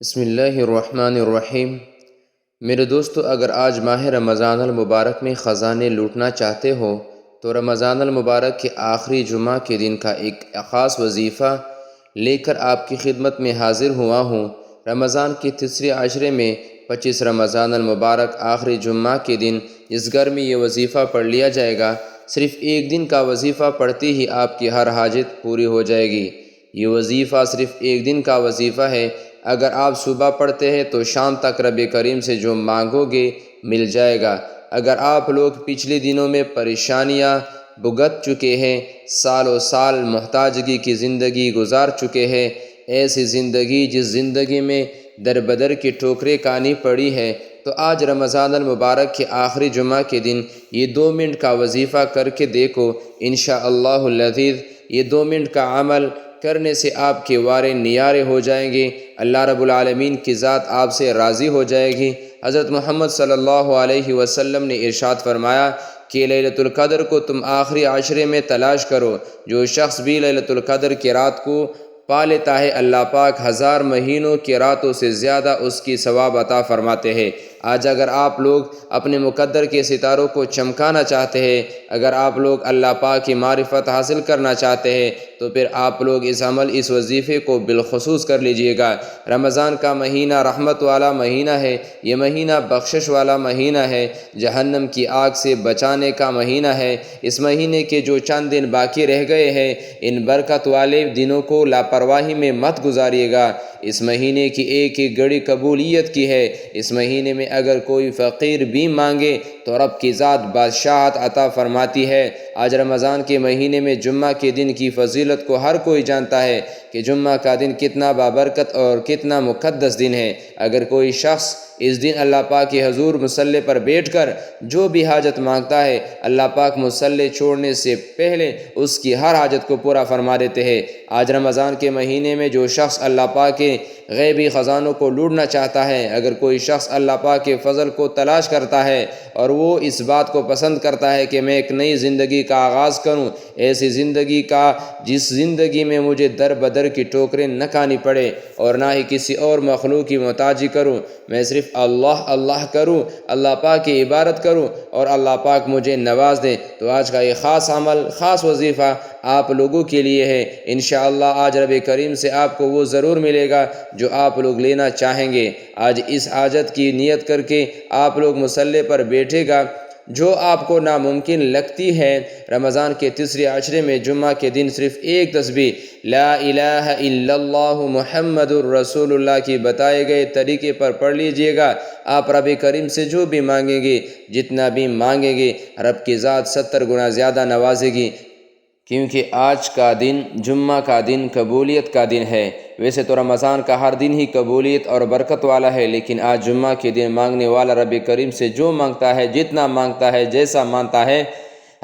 بسم اللہ الرحمن الرحیم۔ میرے دوستو، اگر آج ماہ رمضان المبارک میں خزانے لوٹنا چاہتے ہو تو رمضان المبارک کے آخری جمعہ کے دن کا ایک خاص وظیفہ لے کر آپ کی خدمت میں حاضر ہوا ہوں۔ رمضان کے تیسرے عشرے میں 25 رمضان المبارک آخری جمعہ کے دن جس گھر میں یہ وظیفہ پڑھ لیا جائے گا، صرف ایک دن کا وظیفہ پڑھتے ہی آپ کی ہر حاجت پوری ہو جائے گی۔ یہ وظیفہ صرف ایک دن کا وظیفہ ہے۔ اگر آپ صبح پڑھتے ہیں تو شام تک رب کریم سے جو مانگو گے مل جائے گا۔ اگر آپ لوگ پچھلے دنوں میں پریشانیاں بھگت چکے ہیں، سالوں سال محتاجگی کی زندگی گزار چکے ہیں، ایسی زندگی جس زندگی میں در بدر کی ٹھوکریں کھانی پڑی ہے، تو آج رمضان المبارک کے آخری جمعہ کے دن یہ 2 منٹ کا وظیفہ کر کے دیکھو۔ انشاءاللہ العزیز یہ 2 منٹ کا عمل کرنے سے آپ کے وارے نیارے ہو جائیں گے، اللہ رب العالمین کی ذات آپ سے راضی ہو جائے گی۔ حضرت محمد صلی اللہ علیہ وسلم نے ارشاد فرمایا کہ لیلۃ القدر کو تم آخری عشرے میں تلاش کرو۔ جو شخص بھی لیلۃ القدر کی رات کو پا لیتا ہے، اللہ پاک 1000 مہینوں کی راتوں سے زیادہ اس کی ثواب عطا فرماتے ہیں۔ آج اگر آپ لوگ اپنے مقدر کے ستاروں کو چمکانا چاہتے ہیں، اگر آپ لوگ اللہ پاک کی معرفت حاصل کرنا چاہتے ہیں، تو پھر آپ لوگ اس وظیفے کو بالخصوص کر لیجئے گا۔ رمضان کا مہینہ رحمت والا مہینہ ہے، یہ مہینہ بخشش والا مہینہ ہے، جہنم کی آگ سے بچانے کا مہینہ ہے۔ اس مہینے کے جو چند دن باقی رہ گئے ہیں، ان برکت والے دنوں کو لاپرواہی میں مت گزاریے گا۔ اس مہینے کی ایک ایک گھڑی قبولیت کی ہے۔ اس مہینے میں اگر کوئی فقیر بھی مانگے تو رب کی ذات بادشاہت عطا فرماتی ہے۔ آج رمضان کے مہینے میں جمعہ کے دن کی فضیلت کو ہر کوئی جانتا ہے کہ جمعہ کا دن کتنا بابرکت اور کتنا مقدس دن ہے۔ اگر کوئی شخص اس دن اللہ پاک کے حضور مصلی پر بیٹھ کر جو بھی حاجت مانگتا ہے، اللہ پاک مصلی چھوڑنے سے پہلے اس کی ہر حاجت کو پورا فرما دیتے ہیں۔ آج رمضان کے مہینے میں جو شخص اللہ پاک کے غیبی خزانوں کو لوٹنا چاہتا ہے، اگر کوئی شخص اللہ پاک کے فضل کو تلاش کرتا ہے اور وہ اس بات کو پسند کرتا ہے کہ میں ایک نئی زندگی کا آغاز کروں، ایسی زندگی کا جس زندگی میں مجھے در بدر کی ٹھوکریں نہ کھانی پڑے اور نہ ہی کسی اور مخلوق کی محتاجی کروں، میں صرف اللہ اللہ کروں، اللہ پاک کی عبادت کروں اور اللہ پاک مجھے نواز دے، تو آج کا یہ خاص عمل، خاص وظیفہ آپ لوگوں کے لیے ہے۔ انشاءاللہ آج رب کریم سے آپ کو وہ ضرور ملے گا جو آپ لوگ لینا چاہیں گے۔ آج اس حاجت کی نیت کر کے آپ لوگ مصلی پر بیٹھے گا جو آپ کو ناممکن لگتی ہے۔ رمضان کے تیسرے عشرے میں جمعہ کے دن صرف ایک تسبیح لا الہ الا اللہ محمد الرسول اللہ کی بتائے گئے طریقے پر پڑھ لیجئے گا۔ آپ رب کریم سے جو بھی مانگیں گے، جتنا بھی مانگیں گے، رب کی ذات 70 گنا زیادہ نوازے گی، کیونکہ آج کا دن جمعہ کا دن قبولیت کا دن ہے۔ ویسے تو رمضان کا ہر دن ہی قبولیت اور برکت والا ہے، لیکن آج جمعہ کے دن مانگنے والا رب کریم سے جو مانگتا ہے، جتنا مانگتا ہے، جیسا مانگتا ہے،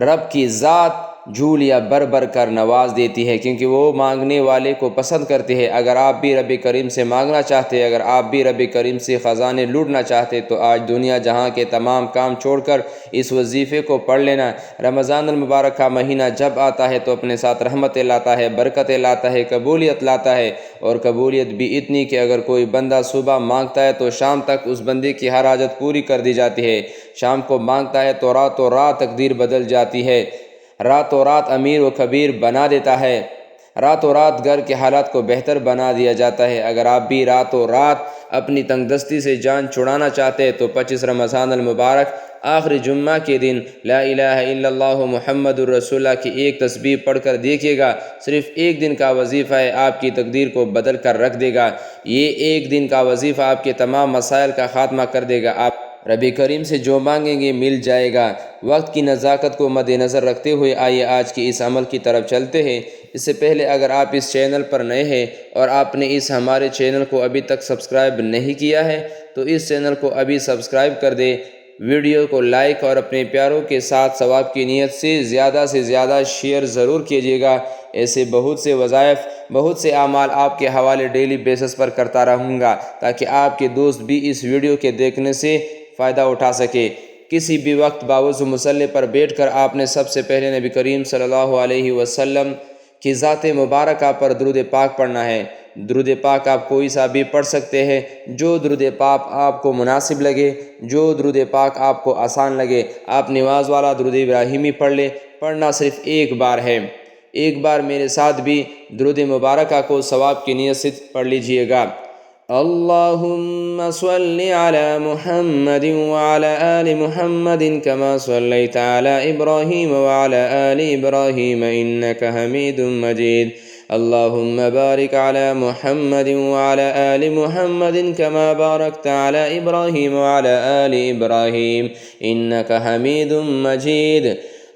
رب کی ذات جھولیاں بھر بھر کر نواز دیتی ہے، کیونکہ وہ مانگنے والے کو پسند کرتی ہے۔ اگر آپ بھی رب کریم سے مانگنا چاہتے، اگر آپ بھی رب کریم سے خزانے لوٹنا چاہتے، تو آج دنیا جہاں کے تمام کام چھوڑ کر اس وظیفے کو پڑھ لینا۔ رمضان المبارک کا مہینہ جب آتا ہے تو اپنے ساتھ رحمتیں لاتا ہے، برکتیں لاتا ہے، قبولیت لاتا ہے، اور قبولیت بھی اتنی کہ اگر کوئی بندہ صبح مانگتا ہے تو شام تک اس بندے کی ہر حاجت پوری کر دی جاتی ہے۔ شام کو مانگتا ہے تو راتوں رات تقدیر بدل جاتی ہے، راتوں رات امیر و کبیر بنا دیتا ہے، راتوں رات گھر کے حالات کو بہتر بنا دیا جاتا ہے۔ اگر آپ بھی راتوں رات اپنی تنگ دستی سے جان چھڑانا چاہتے ہیں تو 25 رمضان المبارک آخری جمعہ کے دن لا الہ الا اللہ محمد الرسول اللہ کی ایک تسبیح پڑھ کر دیکھیے گا۔ صرف ایک دن کا وظیفہ ہے، آپ کی تقدیر کو بدل کر رکھ دے گا۔ یہ ایک دن کا وظیفہ آپ کے تمام مسائل کا خاتمہ کر دے گا۔ آپ رب کریم سے جو مانگیں گے مل جائے گا۔ وقت کی نزاکت کو مد نظر رکھتے ہوئے آئیے آج کی اس عمل کی طرف چلتے ہیں۔ اس سے پہلے اگر آپ اس چینل پر نئے ہیں اور آپ نے ہمارے چینل کو ابھی تک سبسکرائب نہیں کیا ہے تو اس چینل کو ابھی سبسکرائب کر دیں، ویڈیو کو لائک اور اپنے پیاروں کے ساتھ ثواب کی نیت سے زیادہ شیئر ضرور کیجیے گا۔ ایسے بہت سے وظائف، بہت سے اعمال آپ کے حوالے ڈیلی بیسس پر کرتا رہوں گا تاکہ آپ کے دوست بھی اس ویڈیو کے دیکھنے سے فائدہ اٹھا سکے۔ کسی بھی وقت باوضو مصلی پر بیٹھ کر آپ نے سب سے پہلے نبی کریم صلی اللہ علیہ وسلم کی ذات مبارکہ پر درود پاک پڑھنا ہے۔ درود پاک آپ کوئی سا بھی پڑھ سکتے ہیں، جو درود پاک آپ کو مناسب لگے، جو درود پاک آپ کو آسان لگے۔ آپ نماز والا درود ابراہیمی پڑھ لیں، پڑھنا صرف ایک بار ہے۔ ایک بار میرے ساتھ بھی درود مبارکہ کو ثواب کی نیت سے پڑھ لیجئے گا۔ اللہم صلی علی محمد وعلی آل محمد کما صلیت علی ابراہیم وعلی آل ابراہیم انک حمید مجید۔ اللہم بارک علی محمد وعلی آل محمد کما بارکت علی ابراہیم وعلی آل ابراہیم انک حمید مجید۔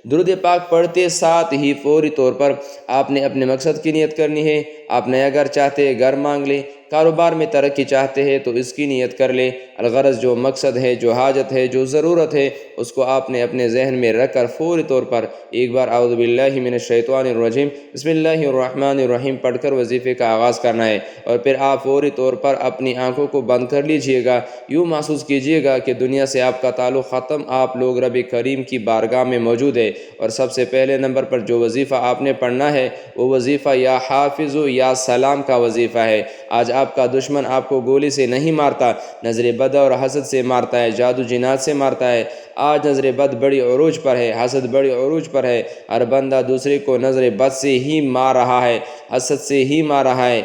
درود پاک پڑھتے ساتھ ہی فوری طور پر آپ نے اپنے مقصد کی نیت کرنی ہے۔ آپ نیا گھر چاہتے ہیں، گھر مانگ لیں۔ کاروبار میں ترقی چاہتے ہیں تو اس کی نیت کر لیں۔ الغرض جو مقصد ہے، جو حاجت ہے، جو ضرورت ہے، اس کو آپ نے اپنے ذہن میں رکھ کر فوری طور پر ایک بار اعوذ باللہ من الشیطان الرجیم بسم اللہ الرحمن الرحیم پڑھ کر وظیفے کا آغاز کرنا ہے، اور پھر آپ فوری طور پر اپنی آنکھوں کو بند کر لیجئے گا۔ یوں محسوس کیجئے گا کہ دنیا سے آپ کا تعلق ختم، آپ لوگ رب کریم کی بارگاہ میں موجود ہے۔ اور سب سے پہلے نمبر پر جو وظیفہ آپ نے پڑھنا ہے وہ وظیفہ یا حافظ یا سلام کا وظیفہ ہے۔ آج آپ کا دشمن آپ کو گولی سے نہیں مارتا، نظر بد اور حسد سے مارتا ہے، جادو جنات سے مارتا ہے۔ آج نظر بد بڑی عروج پر ہے، حسد بڑی عروج پر ہے۔ ہر بندہ دوسرے کو نظر بد سے ہی مار رہا ہے، حسد سے ہی مار رہا ہے۔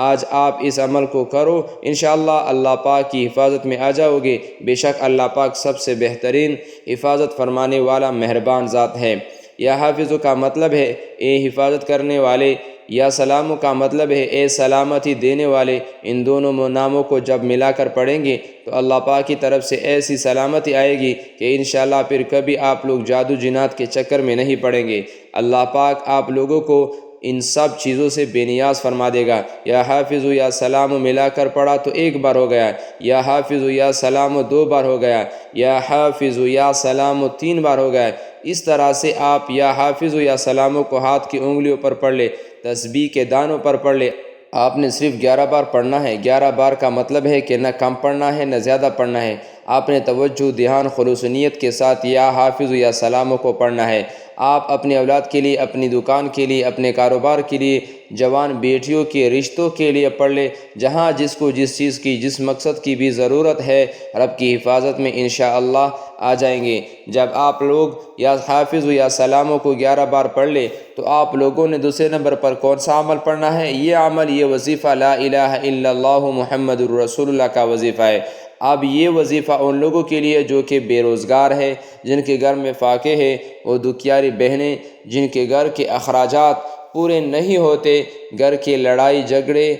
آج آپ اس عمل کو کرو، انشاءاللہ اللہ پاک کی حفاظت میں آ جاؤ گے۔ بے شک اللہ پاک سب سے بہترین حفاظت فرمانے والا مہربان ذات ہے۔ یا حافظ کا مطلب ہے اے حفاظت کرنے والے، یا سلام کا مطلب ہے اے سلامتی دینے والے۔ ان دونوں ناموں کو جب ملا کر پڑھیں گے تو اللہ پاک کی طرف سے ایسی سلامتی آئے گی کہ انشاءاللہ پھر کبھی آپ لوگ جادو جنات کے چکر میں نہیں پڑیں گے۔ اللہ پاک آپ لوگوں کو ان سب چیزوں سے بے نیاز فرما دے گا۔ یا حافظ یا سلام ملا کر پڑھا تو ایک بار ہو گیا، یا حافظ یا سلام 2 بار ہو گیا، یا حافظ یا سلام 3 بار ہو گیا۔ اس طرح سے آپ یا حافظ یا سلاموں کو ہاتھ کی انگلیوں پر پڑھ لے، تسبیح کے دانوں پر پڑھ لے۔ آپ نے صرف 11 بار پڑھنا ہے۔ 11 بار کا مطلب ہے کہ نہ کم پڑھنا ہے نہ زیادہ پڑھنا ہے۔ آپ نے توجہ، دھیان، خلوص نیت کے ساتھ یا حافظ یا سلاموں کو پڑھنا ہے۔ آپ اپنی اولاد کے لیے، اپنی دکان کے لیے، اپنے کاروبار کے لیے، جوان بیٹیوں کے رشتوں کے لیے پڑھ لے۔ جہاں جس کو جس چیز کی، جس مقصد کی بھی ضرورت ہے، رب کی حفاظت میں انشاءاللہ آ جائیں گے۔ جب آپ لوگ یا حافظ یا سلاموں کو 11 بار پڑھ لے تو آپ لوگوں نے دوسرے نمبر پر کون سا عمل پڑھنا ہے؟ یہ عمل، یہ وظیفہ لا الہ الا اللہ محمد الرسول اللہ کا وظیفہ ہے۔ اب یہ وظیفہ ان لوگوں کے لیے جو کہ بے روزگار ہے، جن کے گھر میں فاقے ہے، وہ دکھیاری بہنیں جن کے گھر کے اخراجات پورے نہیں ہوتے، گھر کے لڑائی جھگڑے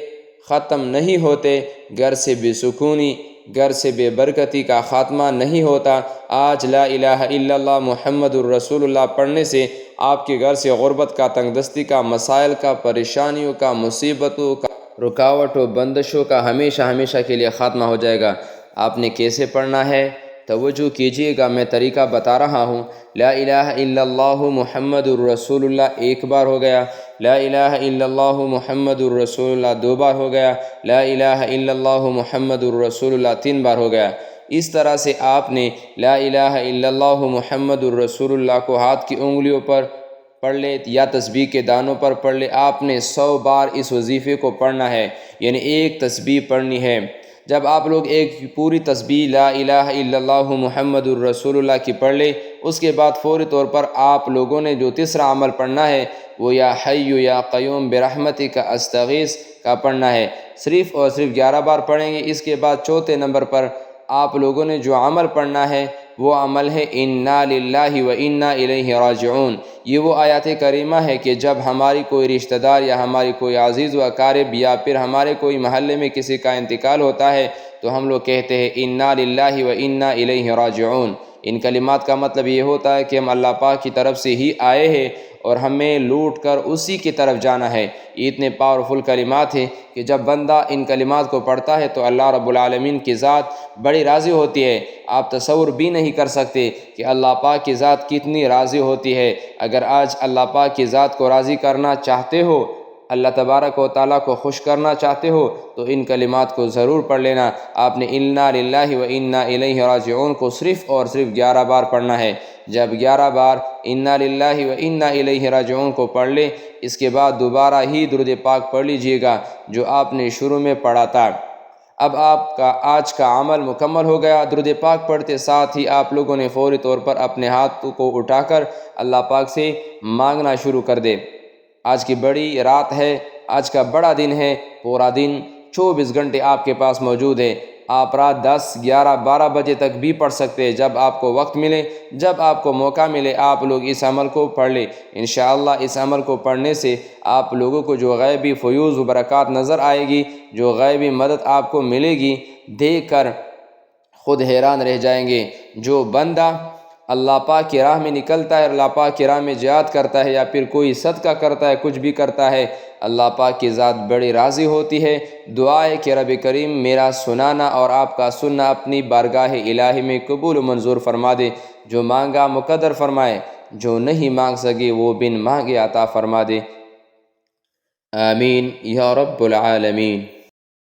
ختم نہیں ہوتے، گھر سے بے سکونی، گھر سے بے برکتی کا خاتمہ نہیں ہوتا۔ آج لا الہ الا اللہ محمد الرسول اللہ پڑھنے سے آپ کے گھر سے غربت کا، تنگ دستی کا، مسائل کا، پریشانیوں کا، مصیبتوں کا، رکاوٹوں، بندشوں کا ہمیشہ ہمیشہ کے لیے خاتمہ ہو جائے گا۔ آپ نے کیسے پڑھنا ہے توجہ کیجئے گا، میں طریقہ بتا رہا ہوں۔ لا الہ الا اللہ محمد الرسول اللہ 1 بار ہو گیا، لا الہ الا اللہ محمد الرسول اللہ 2 بار ہو گیا، لا الہ الا اللہ محمد الرسول اللہ 3 بار ہو گیا۔ اس طرح سے آپ نے لا الہ الا اللہ محمد الرسول اللہ کو ہاتھ کی انگلیوں پر پڑھ لے یا تسبیح کے دانوں پر پڑھ لے۔ آپ نے 100 بار اس وظیفے کو پڑھنا ہے، یعنی ایک تسبیح پڑھنی ہے۔ جب آپ لوگ ایک پوری تسبیح لا الہ الا اللہ محمد الرسول اللہ کی پڑھ لے، اس کے بعد فوری طور پر آپ لوگوں نے جو تیسرا عمل پڑھنا ہے وہ یا حی یا قیوم برحمتک استغیث کا پڑھنا ہے۔ صرف اور صرف 11 بار پڑھیں گے۔ اس کے بعد چوتھے نمبر پر آپ لوگوں نے جو عمل پڑھنا ہے وہ عمل ہے انا للہ و انا الیہ راجعون۔ یہ وہ آیات کریمہ ہے کہ جب ہماری کوئی رشتہ دار یا ہماری کوئی عزیز و اقارب یا پھر ہمارے کوئی محلے میں کسی کا انتقال ہوتا ہے تو ہم لوگ کہتے ہیں انا للہ و انا الیہ راجعون۔ ان کلمات کا مطلب یہ ہوتا ہے کہ ہم اللہ پاک کی طرف سے ہی آئے ہیں اور ہمیں لوٹ کر اسی کی طرف جانا ہے۔ یہ اتنے پاورفل کلمات ہیں کہ جب بندہ ان کلمات کو پڑھتا ہے تو اللہ رب العالمین کی ذات بڑی راضی ہوتی ہے۔ آپ تصور بھی نہیں کر سکتے کہ اللہ پاک کی ذات کتنی راضی ہوتی ہے۔ اگر آج اللہ پاک کی ذات کو راضی کرنا چاہتے ہو، اللہ تبارک و تعالیٰ کو خوش کرنا چاہتے ہو تو ان کلمات کو ضرور پڑھ لینا۔ آپ نے انا للہ و انا الیہ راجعون کو صرف اور صرف 11 بار پڑھنا ہے۔ جب 11 بار انا للہ و انا الیہ راجعون کو پڑھ لیں، اس کے بعد دوبارہ ہی درود پاک پڑھ لیجئے گا جو آپ نے شروع میں پڑھا تھا۔ اب آپ کا آج کا عمل مکمل ہو گیا۔ درود پاک پڑھتے ساتھ ہی آپ لوگوں نے فوری طور پر اپنے ہاتھ کو اٹھا کر اللہ پاک سے مانگنا شروع کر دے۔ آج کی بڑی رات ہے، آج کا بڑا دن ہے، پورا دن 24 گھنٹے آپ کے پاس موجود ہے۔ آپ رات 10، 11، 12 بجے تک بھی پڑھ سکتے ہیں، جب آپ کو وقت ملے، جب آپ کو موقع ملے آپ لوگ اس عمل کو پڑھ لیں۔ انشاءاللہ اس عمل کو پڑھنے سے آپ لوگوں کو جو غیبی فیوز و برکات نظر آئے گی، جو غیبی مدد آپ کو ملے گی، دیکھ کر خود حیران رہ جائیں گے۔ جو بندہ اللہ پاک کی راہ میں نکلتا ہے، اللہ پاک کی راہ میں جہاد کرتا ہے یا پھر کوئی صدقہ کرتا ہے، کچھ بھی کرتا ہے، اللہ پاک کی ذات بڑی راضی ہوتی ہے۔ دعا ہے کہ رب کریم میرا سنانا اور آپ کا سننا اپنی بارگاہ الہی میں قبول و منظور فرما دے، جو مانگا مقدر فرمائے، جو نہیں مانگ سکے وہ بن مانگے عطا فرما دے۔ آمین یا رب العالمین۔